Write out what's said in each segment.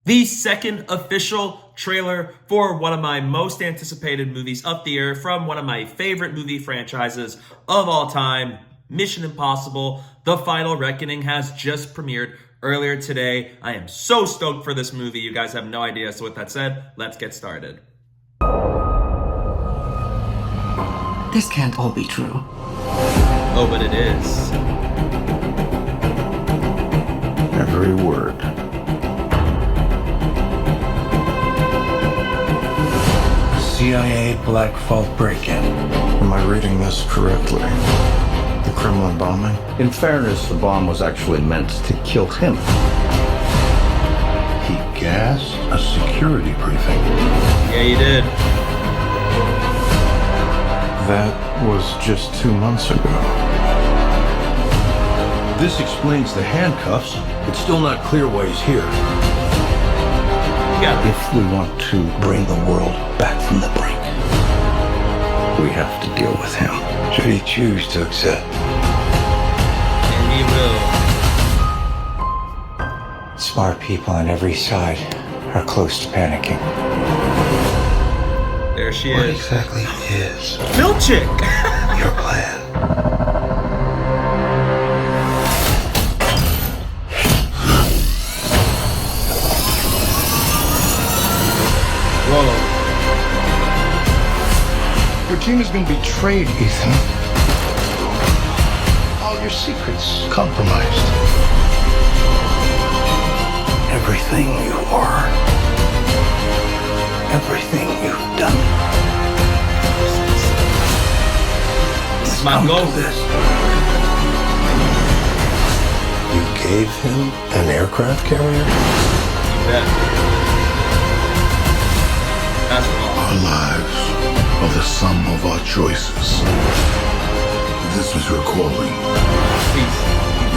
The second official trailer for one of my most anticipated movies up the air from one of my favorite movie franchises of all time, Mission Impossible: The Final Reckoning, has just premiered earlier today. I am so stoked for this movie. You guys have no idea. So with that said, let's get started. This can't all be true. Oh, but it is. Every word. CIA Black Vault break-in. Am I reading this correctly? The Kremlin bombing? In fairness, the bomb was actually meant to kill him. He gassed a security briefing. Yeah, you did. That was just 2 months ago. This explains the handcuffs. It's still not clear why he's here. Yeah. If we want to bring the world back from the brink, we have to deal with him. Should he choose to accept? And he will. Smart people on every side are close to panicking. There she What is. exactly is Milchick! your plan? Whoa. Your team has been betrayed, Ethan. All your secrets compromised. Everything you are. Everything you've done. This is my Come to goal. this. You gave him an aircraft carrier? You bet. That's wrong. Our lives are the sum of our choices. This is your calling, Please.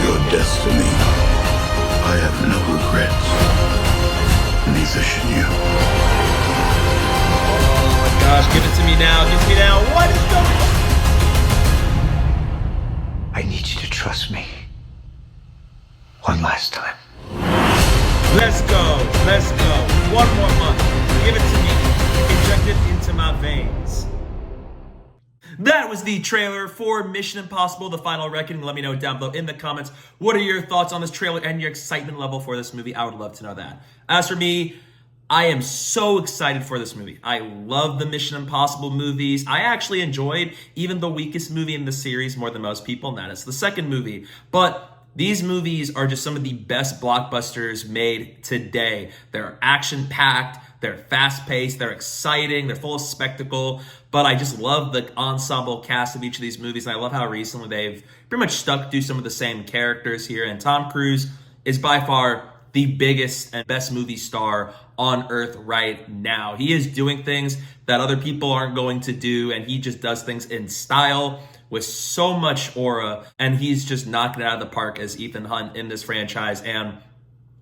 your destiny. I have no regrets. Neither should you. Oh my gosh, give it to me now. Give it to me now. What is going on? I need you to trust me. One last time. Let's go. Let's go. One more month. Give it to me. Inject it into my veins. That was the trailer for Mission Impossible: The Final Reckoning. Let me know down below in the comments, what are your thoughts on this trailer and your excitement level for this movie? I would love to know that. As for me, I am so excited for this movie. I love the Mission Impossible movies. I actually enjoyed even the weakest movie in the series more than most people, and that is the second movie. But these movies are just some of the best blockbusters made today. They're action-packed, they're fast-paced, they're exciting, they're full of spectacle, but I just love the ensemble cast of each of these movies, and I love how recently they've pretty much stuck to some of the same characters here, and Tom Cruise is by far the biggest and best movie star on earth right now. He is doing things that other people aren't going to do, and he just does things in style with so much aura, and he's just knocking it out of the park as Ethan Hunt in this franchise. And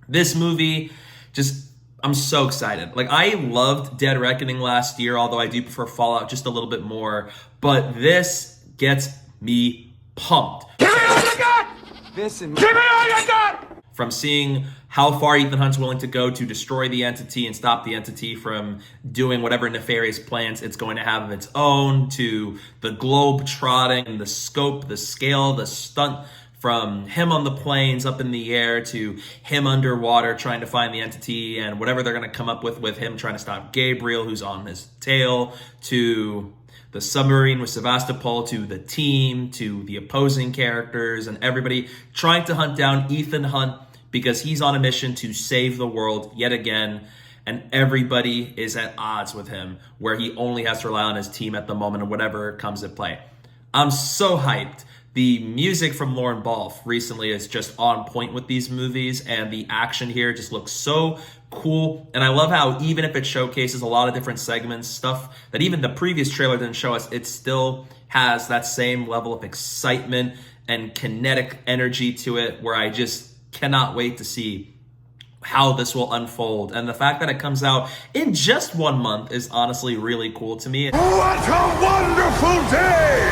this movie, just, I'm so excited. Like, I loved Dead Reckoning last year, although I do prefer Fallout just a little bit more, but this gets me pumped. Give me all you got! Give me all you got! From seeing how far Ethan Hunt's willing to go to destroy the entity and stop the entity from doing whatever nefarious plans it's going to have of its own, to the globe trotting, the scope, the scale, the stunt, from him on the planes up in the air to him underwater trying to find the entity and whatever they're going to come up with him trying to stop Gabriel, who's on his tail, to the submarine with Sevastopol, to the team, to the opposing characters, and everybody trying to hunt down Ethan Hunt because he's on a mission to save the world yet again, and everybody is at odds with him, where he only has to rely on his team at the moment of whatever comes at play. I'm so hyped. The music from Lauren Balfe recently is just on point with these movies, and the action here just looks so cool. And I love how even if it showcases a lot of different segments, stuff that even the previous trailer didn't show us, it still has that same level of excitement and kinetic energy to it, where I just cannot wait to see how this will unfold. And the fact that it comes out in just 1 month is honestly really cool to me. What a wonderful day!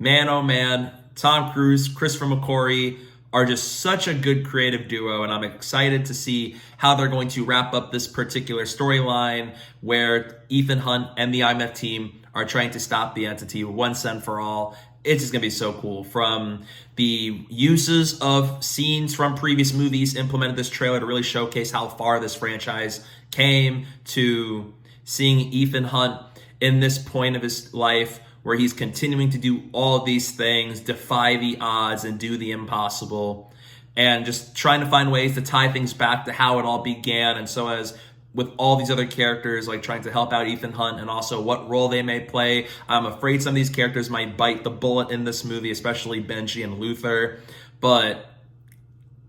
Man, oh man, Tom Cruise, Christopher McQuarrie, are just such a good creative duo, and I'm excited to see how they're going to wrap up this particular storyline where Ethan Hunt and the IMF team are trying to stop the entity once and for all. It's just going to be so cool. From the uses of scenes from previous movies implemented this trailer to really showcase how far this franchise came, to seeing Ethan Hunt in this point of his life where he's continuing to do all these things, defy the odds and do the impossible, and just trying to find ways to tie things back to how it all began. And so as with all these other characters, like trying to help out Ethan Hunt and also what role they may play. I'm afraid some of these characters might bite the bullet in this movie, especially Benji and Luther, but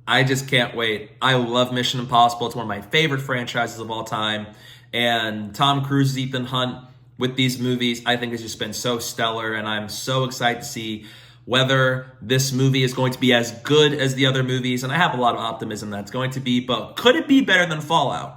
I just can't wait. I love Mission Impossible. It's one of my favorite franchises of all time, and Tom Cruise's Ethan Hunt with these movies, I think, has just been so stellar, and I'm so excited to see whether this movie is going to be as good as the other movies, and I have a lot of optimism that it's going to be, but could it be better than Fallout?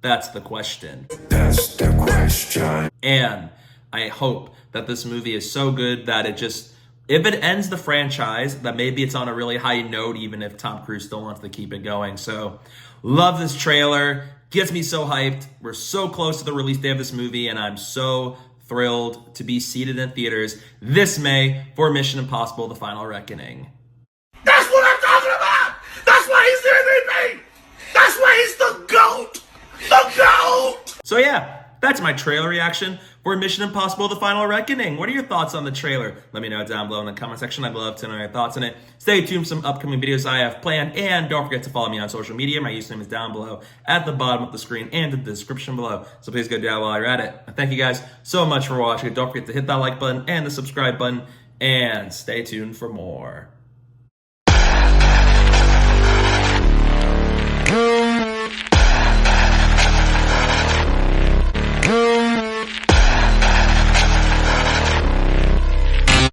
That's the question. That's the question. And I hope that this movie is so good that it just, if it ends the franchise, that maybe it's on a really high note, even if Tom Cruise still wants to keep it going. So, love this trailer. Gets me so hyped. We're so close to the release day of this movie, and I'm so thrilled to be seated in theaters this May for Mission Impossible: The Final Reckoning. That's what I'm talking about! That's why he's the MVP! That's why he's the GOAT! The GOAT! So yeah, that's my trailer reaction for Mission Impossible: The Final Reckoning. What are your thoughts on the trailer? Let me know down below in the comment section. I'd love to know your thoughts on it. Stay tuned for some upcoming videos I have planned, and don't forget to follow me on social media. My username is down below at the bottom of the screen and in the description below. So please go down while you're at it. Thank you guys so much for watching. Don't forget to hit that like button and the subscribe button, and stay tuned for more.